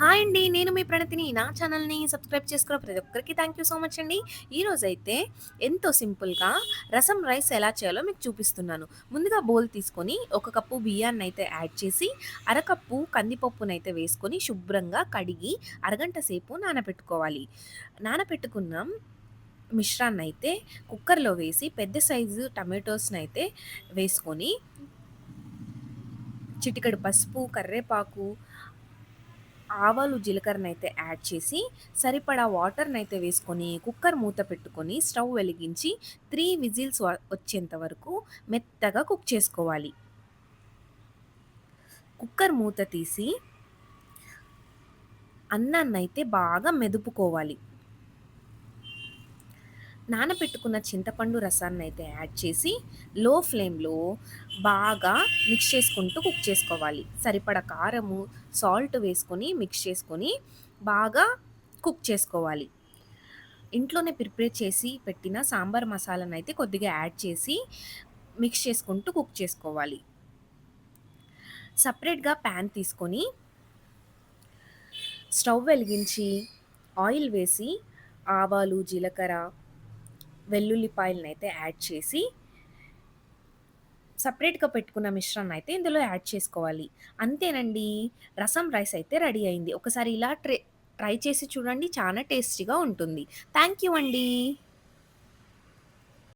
Hi అండి. నేను మీ ప్రణతిని. నా ఛానల్‌ని సబ్స్క్రైబ్ చేసుకున్న ప్రతి ఒక్కరికి థాంక్ యూ సో మచ్ అండి. ఈరోజైతే ఎంతో సింపుల్‌గా రసం రైస్ ఎలా చేయాలో మీకు చూపిస్తున్నాను. ముందుగా బౌల్ తీసుకొని ఒక కప్పు బియ్యాన్నయితే యాడ్ చేసి, అరకప్పు కందిపప్పునైతే వేసుకొని శుభ్రంగా కడిగి అరగంట సేపు నానబెట్టుకోవాలి. నానబెట్టుకున్న మిశ్రాన్నయితే కుక్కర్‌లో వేసి పెద్ద సైజు టమాటోస్‌నయితే వేసుకొని, చిటికెడు పసుపు, కరివేపాకు, ఆవాలు, జీలకర్రనైతే యాడ్ చేసి, సరిపడా వాటర్‌నైతే వేసుకొని, కుక్కర్ మూత పెట్టుకొని, స్టవ్ వెలిగించి 3 విజిల్స్ వచ్చేంత వరకు మెత్తగా కుక్ చేసుకోవాలి. కుక్కర్ మూత తీసి, అన్నాన్నయితే బాగా మెదుపుకోవాలి. నానబెట్టుకున్న చింతపండు రసాన్నయితే యాడ్ చేసి, లో ఫ్లేమ్‌లో బాగా మిక్స్ చేసుకుంటూ కుక్ చేసుకోవాలి. సరిపడా కారము, సాల్ట్ వేసుకొని మిక్స్ చేసుకొని, బాగా కుక్ చేసుకోవాలి. ఇంట్లోనే ప్రిపేర్ చేసి పెట్టిన సాంబార్ మసాలానైతే కొద్దిగా యాడ్ చేసి, మిక్స్ చేసుకుంటూ కుక్ చేసుకోవాలి. సెపరేట్‌గా పాన్ తీసుకొని, స్టవ్ వెలిగించి, ఆయిల్ వేసి, ఆవాలు, జీలకర్ర, వెల్లుల్లిపాయలనైతే యాడ్ చేసి, సెపరేట్‌గా పెట్టుకున్న మిశ్రమాన్నయితే ఇందులో యాడ్ చేసుకోవాలి. అంతేనండి. రసం రైస్ అయితే రెడీ అయింది. ఒకసారి ఇలా ట్రై చేసి చూడండి. చాలా టేస్టీగా ఉంటుంది. థాంక్ యూ అండి.